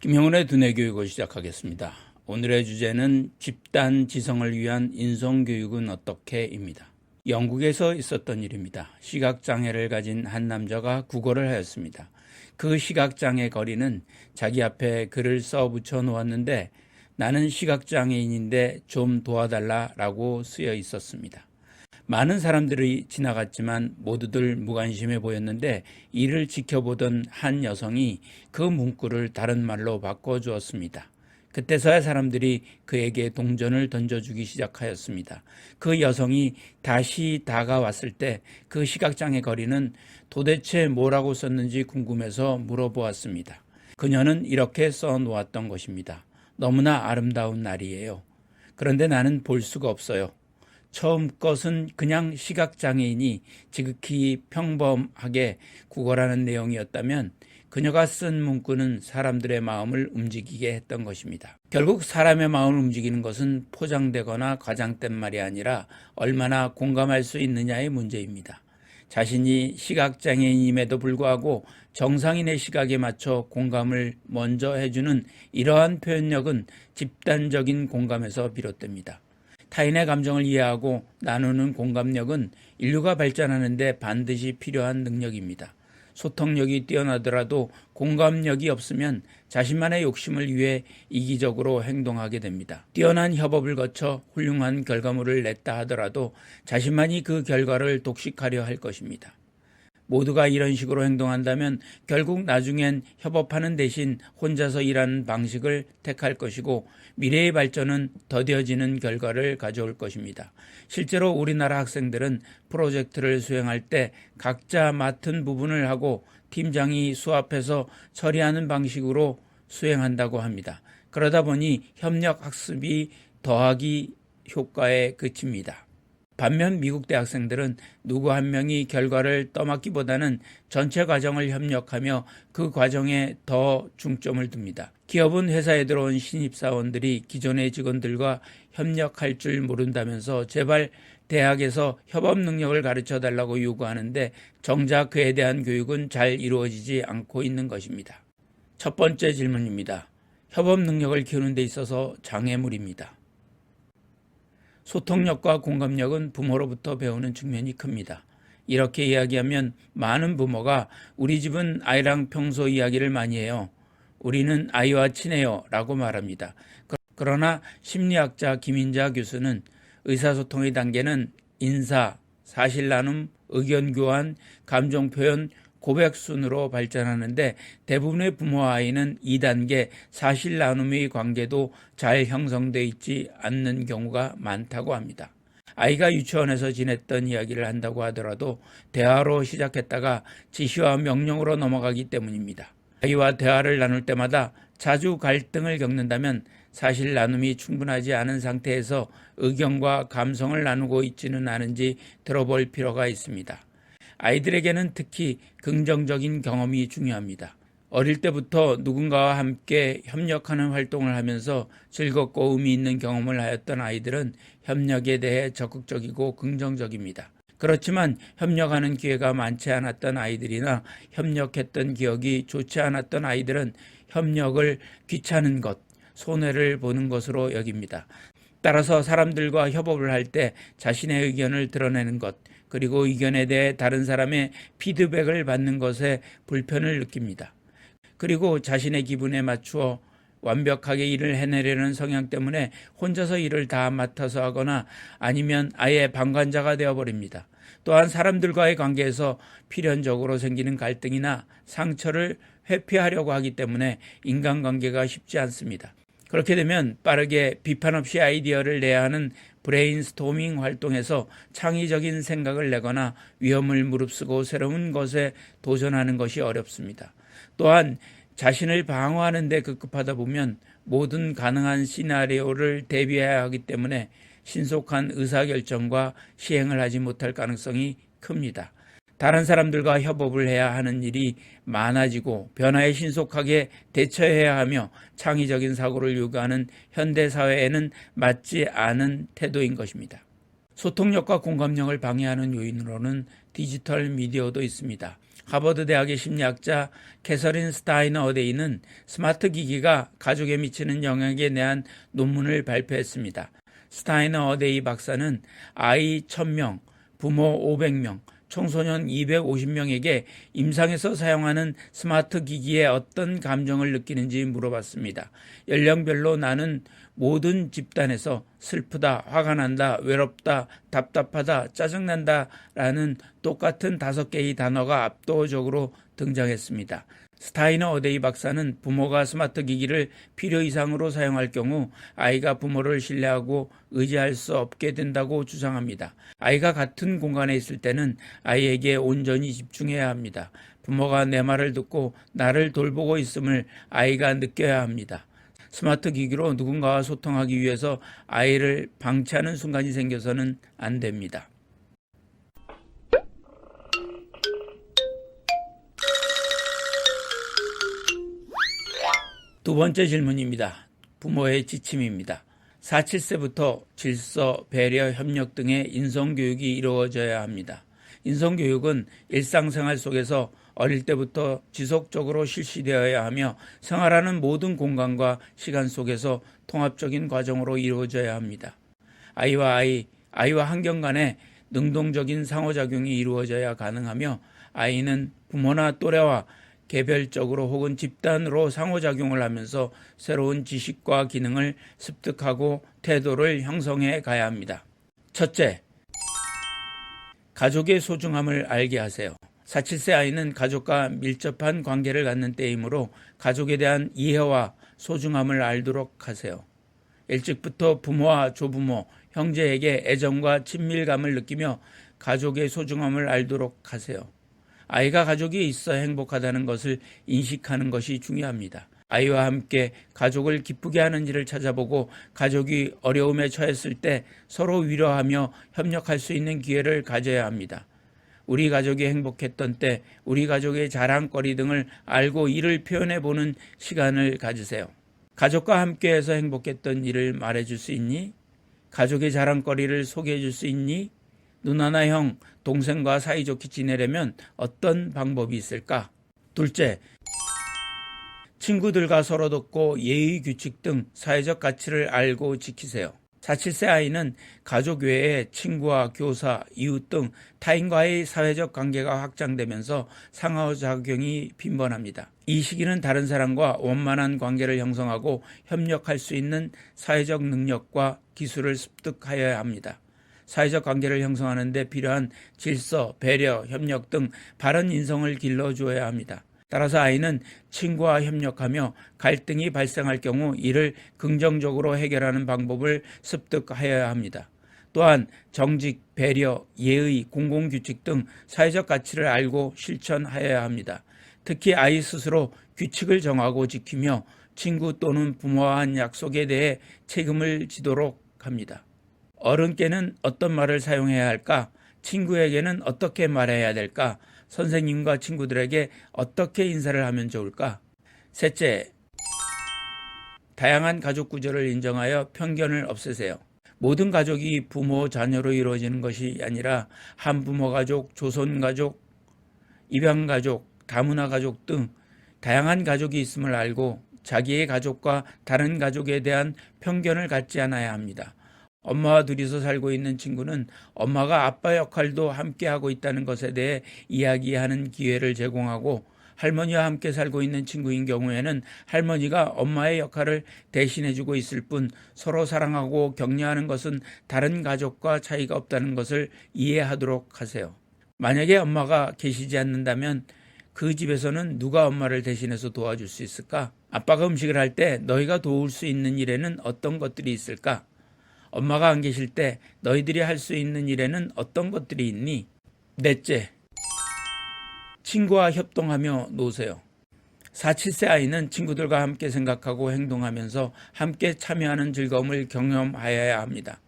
김형훈의 두뇌 교육을 시작하겠습니다. 오늘의 주제는 집단 지성을 위한 인성교육은 어떻게?입니다. 영국에서 있었던 일입니다. 시각장애를 가진 한 남자가 국어를 하였습니다. 그 시각장애 거리는 자기 앞에 글을 써 붙여 놓았는데 나는 시각장애인인데 좀 도와달라라고 쓰여 있었습니다. 많은 사람들이 지나갔지만 모두들 무관심해 보였는데 이를 지켜보던 한 여성이 그 문구를 다른 말로 바꿔주었습니다. 그때서야 사람들이 그에게 동전을 던져주기 시작하였습니다. 그 여성이 다시 다가왔을 때 그 시각장애 거리는 도대체 뭐라고 썼는지 궁금해서 물어보았습니다. 그녀는 이렇게 써놓았던 것입니다. 너무나 아름다운 날이에요. 그런데 나는 볼 수가 없어요. 처음 것은 그냥 시각장애인이 지극히 평범하게 국어라는 내용이었다면 그녀가 쓴 문구는 사람들의 마음을 움직이게 했던 것입니다. 결국 사람의 마음을 움직이는 것은 포장되거나 과장된 말이 아니라 얼마나 공감할 수 있느냐의 문제입니다. 자신이 시각장애인임에도 불구하고 정상인의 시각에 맞춰 공감을 먼저 해주는 이러한 표현력은 집단적인 공감에서 비롯됩니다. 타인의 감정을 이해하고 나누는 공감력은 인류가 발전하는 데 반드시 필요한 능력입니다. 소통력이 뛰어나더라도 공감력이 없으면 자신만의 욕심을 위해 이기적으로 행동하게 됩니다. 뛰어난 협업을 거쳐 훌륭한 결과물을 냈다 하더라도 자신만이 그 결과를 독식하려 할 것입니다. 모두가 이런 식으로 행동한다면 결국 나중엔 협업하는 대신 혼자서 일하는 방식을 택할 것이고 미래의 발전은 더뎌지는 결과를 가져올 것입니다. 실제로 우리나라 학생들은 프로젝트를 수행할 때 각자 맡은 부분을 하고 팀장이 수합해서 처리하는 방식으로 수행한다고 합니다. 그러다 보니 협력 학습이 더하기 효과에 그칩니다. 반면 미국 대학생들은 누구 한 명이 결과를 떠맡기보다는 전체 과정을 협력하며 그 과정에 더 중점을 둡니다. 기업은 회사에 들어온 신입사원들이 기존의 직원들과 협력할 줄 모른다면서 제발 대학에서 협업 능력을 가르쳐달라고 요구하는데 정작 그에 대한 교육은 잘 이루어지지 않고 있는 것입니다. 첫 번째 질문입니다. 협업 능력을 키우는 데 있어서 장애물입니다. 소통력과 공감력은 부모로부터 배우는 측면이 큽니다. 이렇게 이야기하면 많은 부모가 우리 집은 아이랑 평소 이야기를 많이 해요. 우리는 아이와 친해요 라고 말합니다. 그러나 심리학자 김인자 교수는 의사소통의 단계는 인사, 사실 나눔, 의견 교환, 감정 표현, 고백 순으로 발전하는데 대부분의 부모와 아이는 2단계 사실 나눔의 관계도 잘 형성되어 있지 않는 경우가 많다고 합니다. 아이가 유치원에서 지냈던 이야기를 한다고 하더라도 대화로 시작했다가 지시와 명령으로 넘어가기 때문입니다. 아이와 대화를 나눌 때마다 자주 갈등을 겪는다면 사실 나눔이 충분하지 않은 상태에서 의견과 감성을 나누고 있지는 않은지 들어볼 필요가 있습니다. 아이들에게는 특히 긍정적인 경험이 중요합니다. 어릴 때부터 누군가와 함께 협력하는 활동을 하면서 즐겁고 의미 있는 경험을 하였던 아이들은 협력에 대해 적극적이고 긍정적입니다. 그렇지만 협력하는 기회가 많지 않았던 아이들이나 협력했던 기억이 좋지 않았던 아이들은 협력을 귀찮은 것, 손해를 보는 것으로 여깁니다. 따라서 사람들과 협업을 할 때 자신의 의견을 드러내는 것, 그리고 의견에 대해 다른 사람의 피드백을 받는 것에 불편을 느낍니다. 그리고 자신의 기분에 맞추어 완벽하게 일을 해내려는 성향 때문에 혼자서 일을 다 맡아서 하거나 아니면 아예 방관자가 되어버립니다. 또한 사람들과의 관계에서 필연적으로 생기는 갈등이나 상처를 회피하려고 하기 때문에 인간관계가 쉽지 않습니다. 그렇게 되면 빠르게 비판 없이 아이디어를 내야 하는 브레인스토밍 활동에서 창의적인 생각을 내거나 위험을 무릅쓰고 새로운 것에 도전하는 것이 어렵습니다. 또한 자신을 방어하는 데 급급하다 보면 모든 가능한 시나리오를 대비해야 하기 때문에 신속한 의사결정과 시행을 하지 못할 가능성이 큽니다. 다른 사람들과 협업을 해야 하는 일이 많아지고 변화에 신속하게 대처해야 하며 창의적인 사고를 요구하는 현대사회에는 맞지 않은 태도인 것입니다. 소통력과 공감력을 방해하는 요인으로는 디지털 미디어도 있습니다. 하버드 대학의 심리학자 캐서린 스타이너 어데이는 스마트 기기가 가족에 미치는 영향에 대한 논문을 발표했습니다. 스타이너 어데이 박사는 아이 1000명, 부모 500명, 청소년 250명에게 임상에서 사용하는 스마트 기기에 어떤 감정을 느끼는지 물어봤습니다. 연령별로 나는 모든 집단에서 슬프다, 화가 난다, 외롭다, 답답하다, 짜증난다 라는 똑같은 5개의 단어가 압도적으로 등장했습니다. 스타이너 어데이 박사는 부모가 스마트 기기를 필요 이상으로 사용할 경우 아이가 부모를 신뢰하고 의지할 수 없게 된다고 주장합니다. 아이가 같은 공간에 있을 때는 아이에게 온전히 집중해야 합니다. 부모가 내 말을 듣고 나를 돌보고 있음을 아이가 느껴야 합니다. 스마트 기기로 누군가와 소통하기 위해서 아이를 방치하는 순간이 생겨서는 안 됩니다. 두 번째 질문입니다. 부모의 지침입니다. 4-7세부터 질서, 배려, 협력 등의 인성교육이 이루어져야 합니다. 인성교육은 일상생활 속에서 어릴 때부터 지속적으로 실시되어야 하며 생활하는 모든 공간과 시간 속에서 통합적인 과정으로 이루어져야 합니다. 아이와 환경 간에 능동적인 상호작용이 이루어져야 가능하며 아이는 부모나 또래와 개별적으로 혹은 집단으로 상호작용을 하면서 새로운 지식과 기능을 습득하고 태도를 형성해 가야 합니다. 첫째, 가족의 소중함을 알게 하세요. 4-7세 아이는 가족과 밀접한 관계를 갖는 때이므로 가족에 대한 이해와 소중함을 알도록 하세요. 일찍부터 부모와 조부모, 형제에게 애정과 친밀감을 느끼며 가족의 소중함을 알도록 하세요. 아이가 가족이 있어 행복하다는 것을 인식하는 것이 중요합니다. 아이와 함께 가족을 기쁘게 하는 일을 찾아보고 가족이 어려움에 처했을 때 서로 위로하며 협력할 수 있는 기회를 가져야 합니다. 우리 가족이 행복했던 때 우리 가족의 자랑거리 등을 알고 이를 표현해보는 시간을 가지세요. 가족과 함께해서 행복했던 일을 말해줄 수 있니? 가족의 자랑거리를 소개해줄 수 있니? 누나나 형, 동생과 사이좋게 지내려면 어떤 방법이 있을까? 둘째, 친구들과 서로 돕고 예의 규칙 등 사회적 가치를 알고 지키세요. 4-7세 아이는 가족 외에 친구와 교사, 이웃 등 타인과의 사회적 관계가 확장되면서 상호작용이 빈번합니다. 이 시기는 다른 사람과 원만한 관계를 형성하고 협력할 수 있는 사회적 능력과 기술을 습득하여야 합니다. 사회적 관계를 형성하는 데 필요한 질서, 배려, 협력 등 바른 인성을 길러주어야 합니다. 따라서 아이는 친구와 협력하며 갈등이 발생할 경우 이를 긍정적으로 해결하는 방법을 습득하여야 합니다. 또한 정직, 배려, 예의, 공공규칙 등 사회적 가치를 알고 실천하여야 합니다. 특히 아이 스스로 규칙을 정하고 지키며 친구 또는 부모와 한 약속에 대해 책임을 지도록 합니다. 어른께는 어떤 말을 사용해야 할까? 친구에게는 어떻게 말해야 될까? 선생님과 친구들에게 어떻게 인사를 하면 좋을까? 셋째, 다양한 가족 구조를 인정하여 편견을 없애세요. 모든 가족이 부모, 자녀로 이루어지는 것이 아니라 한부모 가족, 조선 가족, 입양 가족, 다문화 가족 등 다양한 가족이 있음을 알고 자기의 가족과 다른 가족에 대한 편견을 갖지 않아야 합니다. 엄마와 둘이서 살고 있는 친구는 엄마가 아빠 역할도 함께 하고 있다는 것에 대해 이야기하는 기회를 제공하고 할머니와 함께 살고 있는 친구인 경우에는 할머니가 엄마의 역할을 대신해주고 있을 뿐 서로 사랑하고 격려하는 것은 다른 가족과 차이가 없다는 것을 이해하도록 하세요. 만약에 엄마가 계시지 않는다면 그 집에서는 누가 엄마를 대신해서 도와줄 수 있을까? 아빠가 음식을 할 때 너희가 도울 수 있는 일에는 어떤 것들이 있을까? 엄마가 안 계실 때 너희들이 할 수 있는 일에는 어떤 것들이 있니? 넷째, 친구와 협동하며 노세요. 4-7세 아이는 친구들과 함께 생각하고 행동하면서 함께 참여하는 즐거움을 경험하여야 합니다.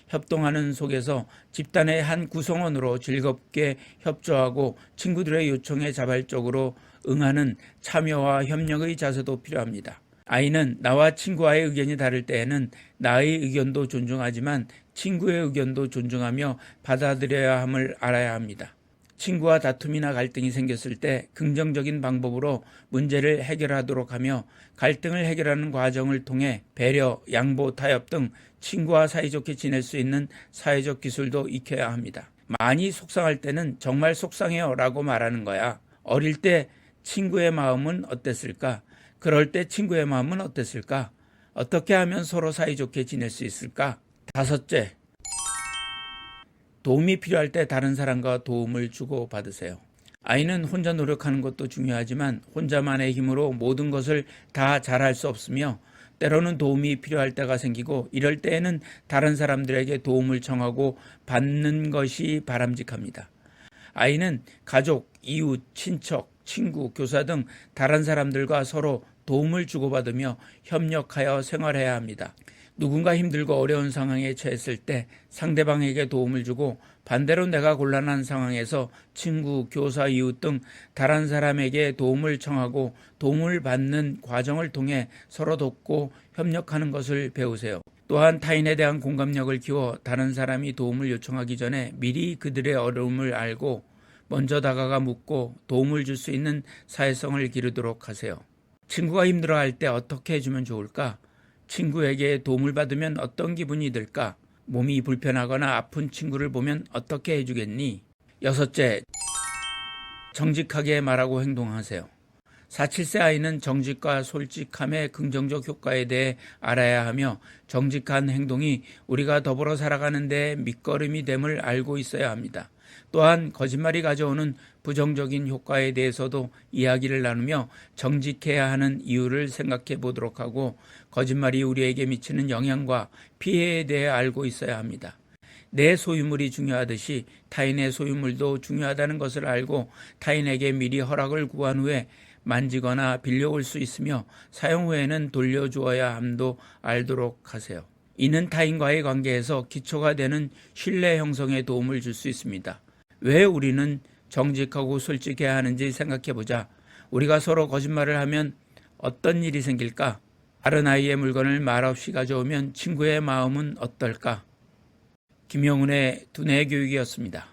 협동하는 속에서 집단의 한 구성원으로 즐겁게 협조하고 친구들의 요청에 자발적으로 응하는 참여와 협력의 자세도 필요합니다. 아이는 나와 친구와의 의견이 다를 때에는 나의 의견도 존중하지만 친구의 의견도 존중하며 받아들여야 함을 알아야 합니다. 친구와 다툼이나 갈등이 생겼을 때 긍정적인 방법으로 문제를 해결하도록 하며 갈등을 해결하는 과정을 통해 배려, 양보, 타협 등 친구와 사이좋게 지낼 수 있는 사회적 기술도 익혀야 합니다. 많이 속상할 때는 정말 속상해요 라고 말하는 거야. 어릴 때 친구의 마음은 어땠을까? 그럴 때 친구의 마음은 어땠을까? 어떻게 하면 서로 사이좋게 지낼 수 있을까? 5째, 도움이 필요할 때 다른 사람과 도움을 주고 받으세요. 아이는 혼자 노력하는 것도 중요하지만 혼자만의 힘으로 모든 것을 다 잘할 수 없으며 때로는 도움이 필요할 때가 생기고 이럴 때에는 다른 사람들에게 도움을 청하고 받는 것이 바람직합니다. 아이는 가족, 이웃, 친척, 친구, 교사 등 다른 사람들과 서로 도움을 주고받으며 협력하여 생활해야 합니다. 누군가 힘들고 어려운 상황에 처했을 때 상대방에게 도움을 주고 반대로 내가 곤란한 상황에서 친구, 교사, 이웃 등 다른 사람에게 도움을 청하고 도움을 받는 과정을 통해 서로 돕고 협력하는 것을 배우세요. 또한 타인에 대한 공감력을 키워 다른 사람이 도움을 요청하기 전에 미리 그들의 어려움을 알고 먼저 다가가 묻고 도움을 줄 수 있는 사회성을 기르도록 하세요. 친구가 힘들어할 때 어떻게 해주면 좋을까? 친구에게 도움을 받으면 어떤 기분이 들까? 몸이 불편하거나 아픈 친구를 보면 어떻게 해주겠니? 6째, 정직하게 말하고 행동하세요. 4, 7세 아이는 정직과 솔직함의 긍정적 효과에 대해 알아야 하며 정직한 행동이 우리가 더불어 살아가는 데 밑거름이 됨을 알고 있어야 합니다. 또한 거짓말이 가져오는 부정적인 효과에 대해서도 이야기를 나누며 정직해야 하는 이유를 생각해 보도록 하고 거짓말이 우리에게 미치는 영향과 피해에 대해 알고 있어야 합니다. 내 소유물이 중요하듯이 타인의 소유물도 중요하다는 것을 알고 타인에게 미리 허락을 구한 후에 만지거나 빌려올 수 있으며 사용 후에는 돌려주어야 함도 알도록 하세요. 이는 타인과의 관계에서 기초가 되는 신뢰 형성에 도움을 줄 수 있습니다. 왜 우리는 정직하고 솔직해야 하는지 생각해보자. 우리가 서로 거짓말을 하면 어떤 일이 생길까? 다른 아이의 물건을 말없이 가져오면 친구의 마음은 어떨까? 김영훈의 두뇌 교육이었습니다.